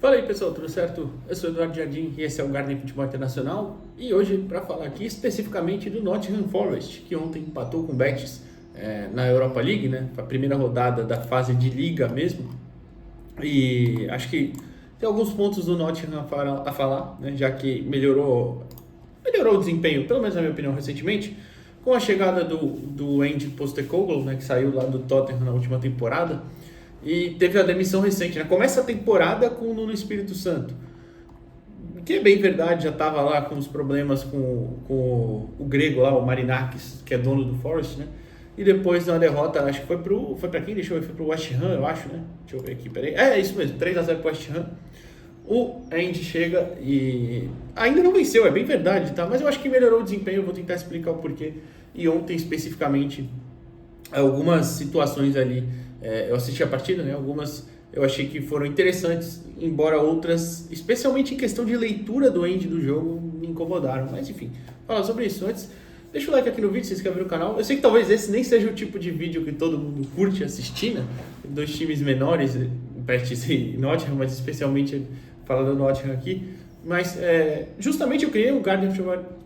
Fala aí pessoal, tudo certo? Eu sou o Eduardo Jardim e esse é o Garden Futebol Internacional. E hoje para falar aqui especificamente do Nottingham Forest, que ontem empatou com o Betis na Europa League, né? A primeira rodada da fase de liga mesmo. E acho que tem alguns pontos do Nottingham a falar, né? Já que melhorou o desempenho, pelo menos na minha opinião, recentemente, com a chegada do Ange Postecoglou, né? Que saiu lá do Tottenham na última temporada. E teve a demissão recente, né? Começa a temporada com o Nuno Espírito Santo, que é bem verdade, já estava lá com os problemas com o grego lá, o Marinakis, que é dono do Forest, né? E depois de uma derrota, acho que foi para quem? Deixa eu ver, foi pro West Ham, eu acho, né? Deixa eu ver aqui, peraí. É isso mesmo, 3-0 pro West Ham. O Andy chega e ainda não venceu, é bem verdade, tá? Mas eu acho que melhorou o desempenho, eu vou tentar explicar o porquê. E ontem, especificamente, algumas situações ali, eu assisti a partida, né? Algumas eu achei que foram interessantes, embora outras, especialmente em questão de leitura do end do jogo, me incomodaram. Mas enfim, falar sobre isso antes. Deixa o like aqui no vídeo, se inscreve no canal. Eu sei que talvez esse nem seja o tipo de vídeo que todo mundo curte assistir, né? Dois times menores, Betis e Nottingham, mas especialmente falando do Nottingham aqui. Mas justamente eu criei o Garden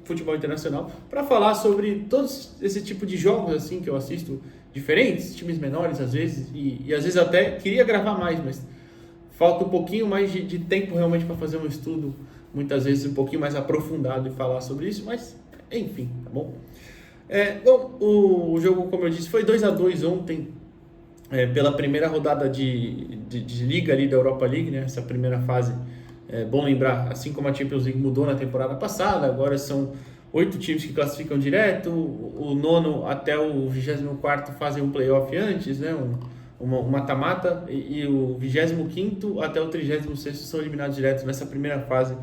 Futebol Internacional para falar sobre todos esse tipo de jogos assim que eu assisto, diferentes, times menores às vezes, e às vezes até queria gravar mais, mas falta um pouquinho mais de tempo realmente para fazer um estudo, muitas vezes um pouquinho mais aprofundado e falar sobre isso, mas enfim, tá bom? Bom, o jogo, como eu disse, foi 2-2 ontem, pela primeira rodada de Liga ali da Europa League, né? Essa primeira fase. É bom lembrar, assim como a Champions League mudou na temporada passada, agora são 8 times que classificam direto, o nono até o 24º fazem um playoff antes, né? Um mata-mata, e o 25º até o 36º são eliminados direto nessa primeira fase,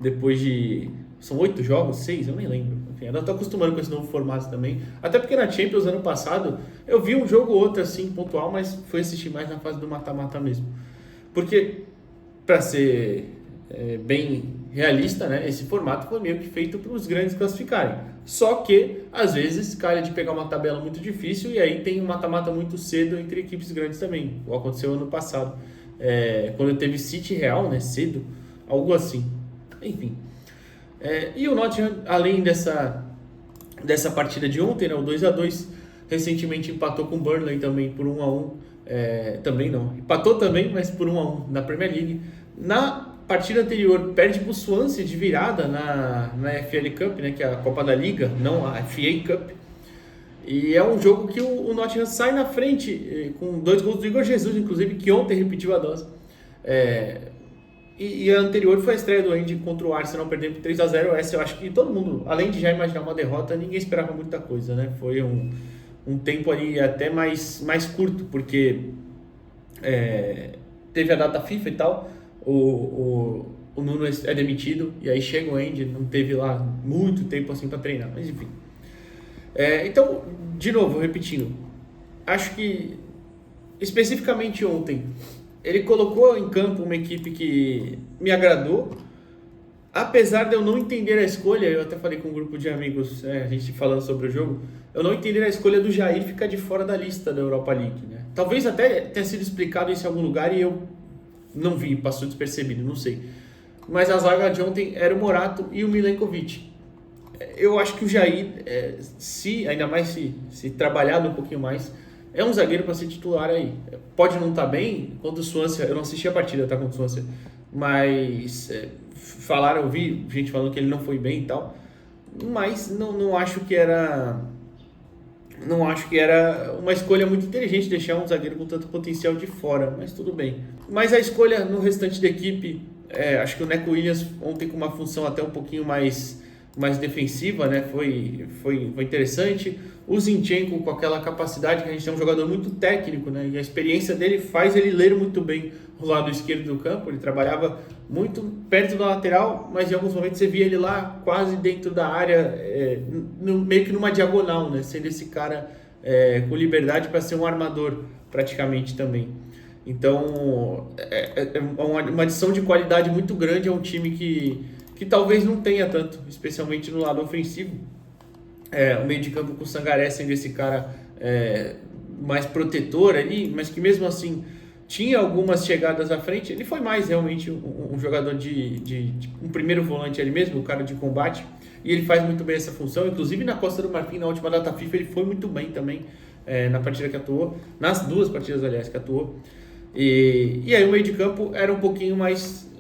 depois de... São 8 jogos? 6? Eu nem lembro. Enfim, eu estou acostumando com esse novo formato também. Até porque na Champions, ano passado, eu vi um jogo ou outro assim, pontual, mas fui assistir mais na fase do mata-mata mesmo. Porque, para ser bem realista, né, esse formato foi meio que feito para os grandes classificarem. Só que, às vezes, calha de pegar uma tabela muito difícil e aí tem um mata-mata muito cedo entre equipes grandes também. O aconteceu ano passado, quando teve City Real, né, cedo, algo assim. Enfim. E o Nottingham, além dessa partida de ontem, né, o 2-2, recentemente empatou com o Burnley também por 1-1. Também não, empatou também, mas por 1-1 na Premier League. Na partida anterior, perde para o Swansea de virada na FL Cup, né, que é a Copa da Liga, não a FA Cup. E é um jogo que o Nottingham sai na frente, com 2 gols do Igor Jesus, inclusive, que ontem repetiu a dose. E a anterior foi a estreia do Andy contra o Arsenal, perdendo por 3-0. Essa eu acho que todo mundo, além de já imaginar uma derrota, ninguém esperava muita coisa, né? Foi um tempo ali até mais curto, porque teve a data FIFA e tal, o Nuno é demitido, e aí chega o Andy, não teve lá muito tempo assim para treinar, mas enfim. Então, de novo, repetindo, acho que especificamente ontem, ele colocou em campo uma equipe que me agradou, apesar de eu não entender a escolha. Eu até falei com um grupo de amigos, a gente falando sobre o jogo, eu não entender a escolha do Jair ficar de fora da lista da Europa League, né? Talvez até tenha sido explicado isso em algum lugar e eu não vi, passou despercebido, não sei. Mas a zaga de ontem era o Morato e o Milenkovic. Eu acho que o Jair, ainda mais se trabalhado um pouquinho mais, é um zagueiro para ser titular aí. Pode não estar bem, contra o Swansea, eu não assisti a partida, tá, contra o Swansea, mas eu vi gente falando que ele não foi bem e tal, mas não acho que era uma escolha muito inteligente deixar um zagueiro com tanto potencial de fora, mas tudo bem. Mas a escolha no restante da equipe, acho que o Neco Williams ontem com uma função até um pouquinho mais defensiva, né? Foi interessante. O Zinchenko com aquela capacidade, que a gente tem um jogador muito técnico, né? E a experiência dele faz ele ler muito bem o lado esquerdo do campo. Ele trabalhava muito perto da lateral, mas em alguns momentos você via ele lá quase dentro da área, meio que numa diagonal, né? Sendo esse cara com liberdade para ser um armador praticamente também. Então é uma adição de qualidade muito grande a um time que talvez não tenha tanto, especialmente no lado ofensivo. O meio de campo com o Sangaré sendo esse cara mais protetor ali, mas que mesmo assim tinha algumas chegadas à frente, ele foi mais realmente um jogador de um primeiro volante ali mesmo, um cara de combate, e ele faz muito bem essa função, inclusive na Costa do Marfim, na última data FIFA, ele foi muito bem também na partida que atuou, nas duas partidas, aliás, que atuou. E aí o meio de campo era um pouquinho mais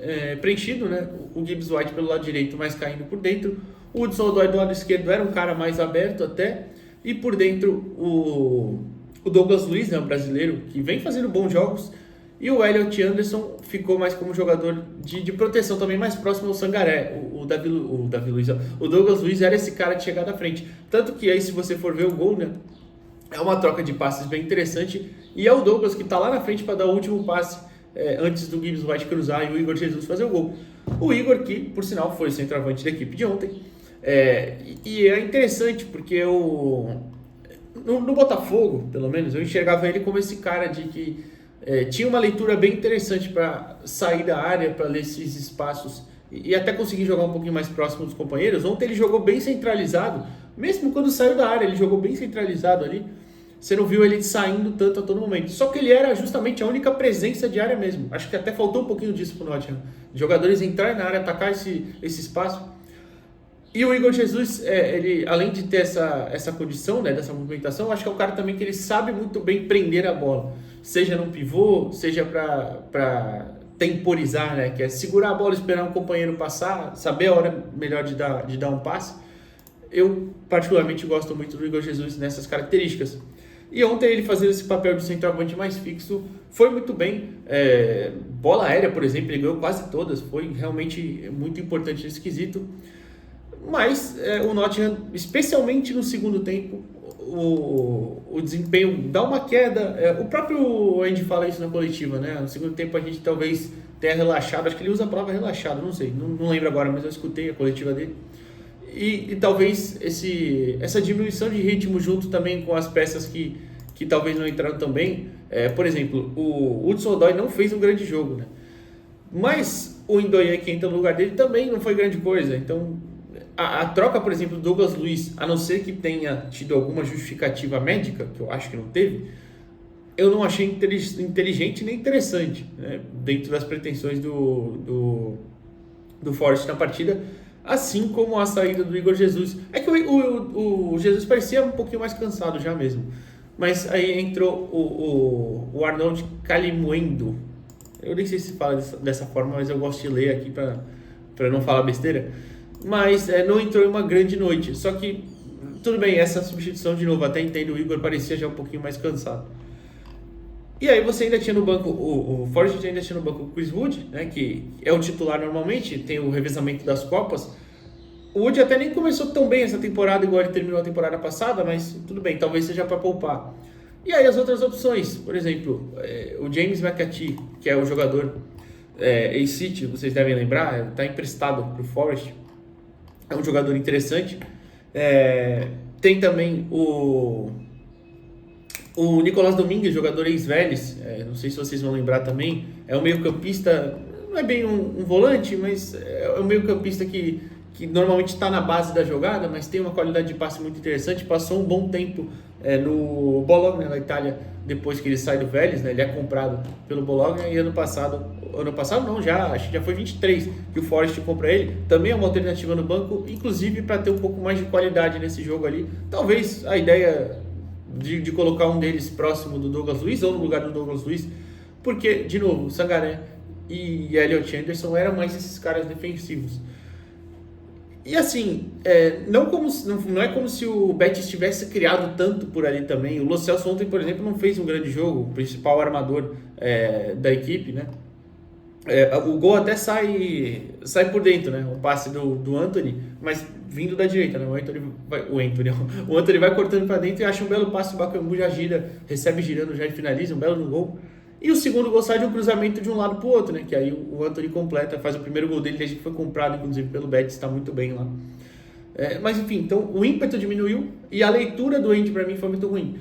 preenchido, né? O Gibbs White pelo lado direito, mais caindo por dentro, o Hudson-Odoi do lado esquerdo era um cara mais aberto até, e por dentro o Douglas Luiz, né, o brasileiro, que vem fazendo bons jogos, e o Elliot Anderson ficou mais como jogador de proteção também, mais próximo ao Sangaré. O Davi Luiz, o Douglas Luiz era esse cara de chegar da frente. Tanto que aí, se você for ver o gol, né, é uma troca de passes bem interessante, e é o Douglas que está lá na frente para dar o último passe antes do Gibbs White cruzar e o Igor Jesus fazer o gol. O Igor, que por sinal foi o centroavante da equipe de ontem, e é interessante porque no Botafogo, pelo menos, eu enxergava ele como esse cara de que tinha uma leitura bem interessante para sair da área, para ler esses espaços e até conseguir jogar um pouquinho mais próximo dos companheiros. Ontem ele jogou bem centralizado, mesmo quando saiu da área, ele jogou bem centralizado ali. Você não viu ele saindo tanto a todo momento. Só que ele era justamente a única presença de área mesmo. Acho que até faltou um pouquinho disso pro Nottingham. Jogadores entrarem na área, atacar esse espaço. E o Igor Jesus, ele, além de ter essa condição, né, dessa movimentação, acho que é um cara também que ele sabe muito bem prender a bola. Seja num pivô, seja para temporizar, né, que é segurar a bola, esperar um companheiro passar, saber a hora melhor de dar um passe. Eu, particularmente, gosto muito do Igor Jesus nessas características. E ontem ele fazendo esse papel de centroavante mais fixo foi muito bem. Bola aérea, por exemplo, ele ganhou quase todas. Foi realmente muito importante nesse quesito. Mas o Nottingham, especialmente no segundo tempo, o desempenho dá uma queda. O próprio Andy fala isso na coletiva, né? No segundo tempo a gente talvez tenha relaxado. Acho que ele usa a palavra relaxado, não sei. Não lembro agora, mas eu escutei a coletiva dele. E talvez essa diminuição de ritmo junto também com as peças que talvez não entraram tão bem. Por exemplo, o Hudson-Odoi não fez um grande jogo, né? Mas o Ndoye, que entra no lugar dele, também não foi grande coisa. Então, a troca, por exemplo, do Douglas Luiz, a não ser que tenha tido alguma justificativa médica, que eu acho que não teve, eu não achei inteligente nem interessante, né? Dentro das pretensões do Forest na partida, assim como a saída do Igor Jesus. É que o Jesus parecia um pouquinho mais cansado já mesmo. Mas aí entrou o Arnold Calimuendo. Eu nem sei se fala dessa forma, mas eu gosto de ler aqui para não falar besteira. Mas não entrou em uma grande noite. Só que, tudo bem, essa substituição de novo, até entendo, o Igor parecia já um pouquinho mais cansado. E aí você ainda tinha no banco, o Forest ainda tinha no banco o Chris Wood, né, que é o titular normalmente, tem o revezamento das Copas. O Wood até nem começou tão bem essa temporada, igual ele terminou a temporada passada, mas tudo bem, talvez seja para poupar. E aí as outras opções, por exemplo, o James McAtee, que é o jogador ex-City, vocês devem lembrar, está emprestado para o Forest, é um jogador interessante. Tem também o Nicolás Domingues, jogador ex-Vélez, não sei se vocês vão lembrar também, é um meio-campista, não é bem um volante, mas é um meio-campista que normalmente está na base da jogada, mas tem uma qualidade de passe muito interessante, passou um bom tempo no Bologna, na Itália, depois que ele sai do Vélez, né? Ele é comprado pelo Bologna, e ano passado não, acho que já foi 23 que o Forest compra ele, também é uma alternativa no banco, inclusive para ter um pouco mais de qualidade nesse jogo ali. Talvez a ideia de colocar um deles próximo do Douglas Luiz ou no lugar do Douglas Luiz, porque, de novo, Sangaré e Elliot Anderson eram mais esses caras defensivos. E assim, não é como se o Betis tivesse criado tanto por ali também. O Lo Celso ontem, por exemplo, não fez um grande jogo, o principal armador da equipe, né? O gol até sai por dentro, né? O passe do Antony, mas vindo da direita, né? O Antony vai cortando para dentro e acha um belo passe, o Bakambu já gira, recebe girando, já finaliza, um belo gol. E o segundo gol sai de um cruzamento de um lado para o outro, né? Que aí o Antony completa, faz o primeiro gol dele, desde que foi comprado, inclusive, pelo Betis, está muito bem lá. Mas enfim, então o ímpeto diminuiu e a leitura do Andy para mim foi muito ruim.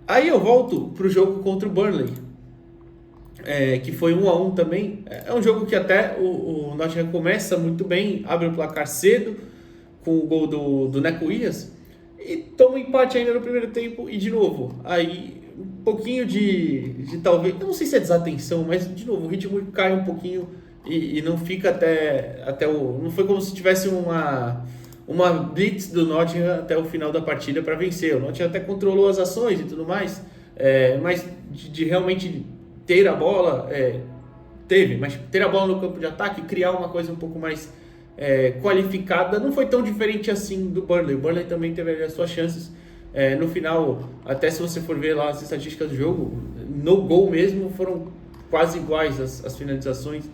Aí eu volto para o jogo contra o Burnley, que foi 1-1 também. É um jogo que até o Nottingham começa muito bem, abre o placar cedo, com o gol do Neco Williams, e toma um empate ainda no primeiro tempo, e de novo, aí um pouquinho de talvez, eu não sei se é desatenção, mas de novo, o ritmo cai um pouquinho e não fica até o... Não foi como se tivesse uma blitz do Nottingham até o final da partida para vencer. O Nottingham até controlou as ações e tudo mais, mas de realmente ter a bola, teve, mas ter a bola no campo de ataque, criar uma coisa um pouco mais qualificada, não foi tão diferente assim do Burnley. O Burnley também teve as suas chances. No final, até se você for ver lá as estatísticas do jogo, no gol mesmo foram quase iguais as finalizações.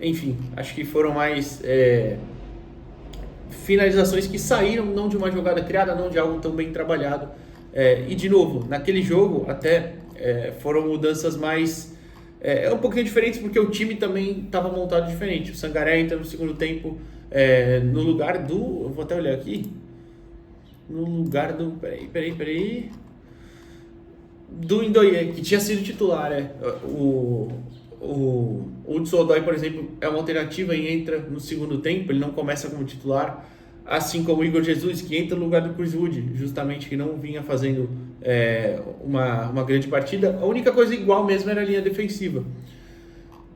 Enfim, acho que foram mais finalizações que saíram não de uma jogada criada, não de algo tão bem trabalhado. E de novo, naquele jogo até foram mudanças mais um pouquinho diferentes, porque o time também estava montado diferente. O Sangaré entra no segundo tempo no lugar do... Eu vou até olhar aqui. No lugar do... Peraí. Do Ndoye, que tinha sido titular. O Hudson-Odoi, por exemplo, é uma alternativa e entra no segundo tempo. Ele não começa como titular. Assim como o Igor Jesus, que entra no lugar do Chris Wood, justamente, que não vinha fazendo uma grande partida. A única coisa igual mesmo era a linha defensiva.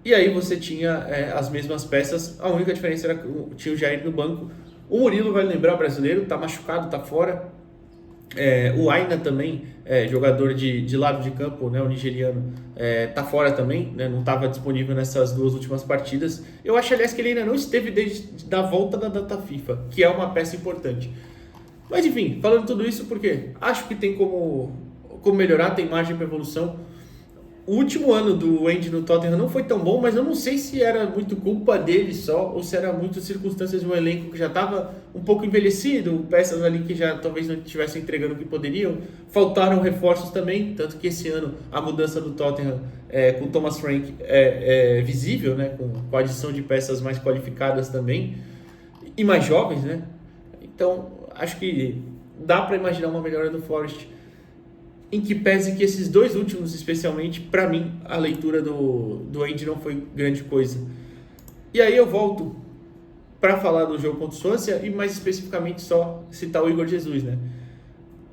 E aí você tinha as mesmas peças, a única diferença era que tinha o Jair no banco. O Murilo, vai lembrar, brasileiro, tá machucado, tá fora. O Aina também, jogador de lado de campo, né, o nigeriano, tá fora também, né, não estava disponível nessas duas últimas partidas. Eu acho, aliás, que ele ainda não esteve desde a volta da data FIFA, que é uma peça importante. Mas enfim, falando tudo isso porque acho que tem como melhorar, tem margem para evolução. O último ano do Andy no Tottenham não foi tão bom, mas eu não sei se era muito culpa dele só, ou se era muito circunstâncias de um elenco que já estava um pouco envelhecido, peças ali que já talvez não estivessem entregando o que poderiam. Faltaram reforços também, tanto que esse ano a mudança do Tottenham com o Thomas Frank é visível, né, com a adição de peças mais qualificadas também, e mais jovens, né? Então, acho que dá para imaginar uma melhora do Forest, em que pese que esses dois últimos, especialmente, para mim, a leitura do Andy não foi grande coisa. E aí eu volto para falar do jogo contra o Swansea e mais especificamente só citar o Igor Jesus, né?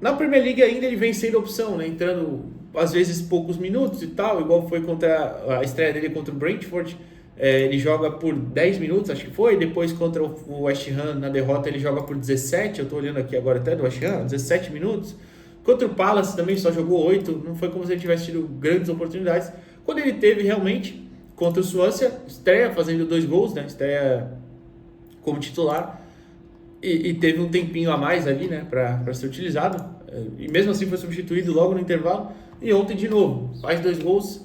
Na Premier League ainda ele vem sendo opção, né? Entrando às vezes poucos minutos e tal, igual foi contra a estreia dele contra o Brentford. Ele joga por 10 minutos, acho que foi, depois contra o West Ham, na derrota, ele joga por 17, eu tô olhando aqui agora até do West Ham, 17 minutos. Contra o Palace também só jogou 8, não foi como se ele tivesse tido grandes oportunidades. Quando ele teve realmente, contra o Swansea, estreia fazendo 2 gols, né? Estreia como titular, e teve um tempinho a mais ali, né, para ser utilizado, e mesmo assim foi substituído logo no intervalo, e ontem de novo, faz 2 gols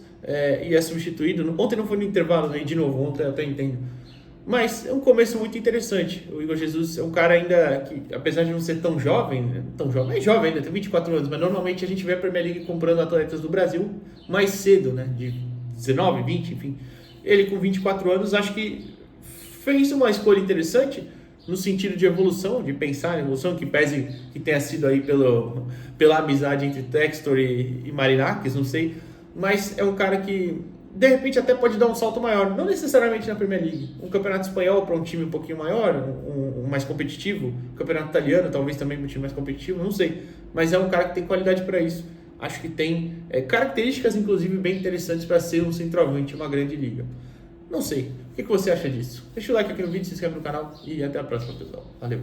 e é substituído. Ontem não foi no intervalo, né, e de novo, ontem eu até entendo. Mas é um começo muito interessante. O Igor Jesus é um cara ainda que, apesar de não ser tão jovem, é jovem ainda, tem 24 anos, mas normalmente a gente vê a Premier League comprando atletas do Brasil mais cedo, né? De 19, 20, enfim. Ele com 24 anos, acho que fez uma escolha interessante no sentido de evolução, de pensar em evolução, que pese que tenha sido aí pela amizade entre Textor e Marinakis, não sei, mas é um cara que de repente até pode dar um salto maior, não necessariamente na Premier League, um campeonato espanhol para um time um pouquinho maior, um mais competitivo, um campeonato italiano talvez também um time mais competitivo, não sei, mas é um cara que tem qualidade para isso, acho que tem características inclusive bem interessantes para ser um centroavante em uma grande liga. Não sei, o que você acha disso? Deixa o like aqui no vídeo, se inscreve no canal e até a próxima, pessoal. Valeu!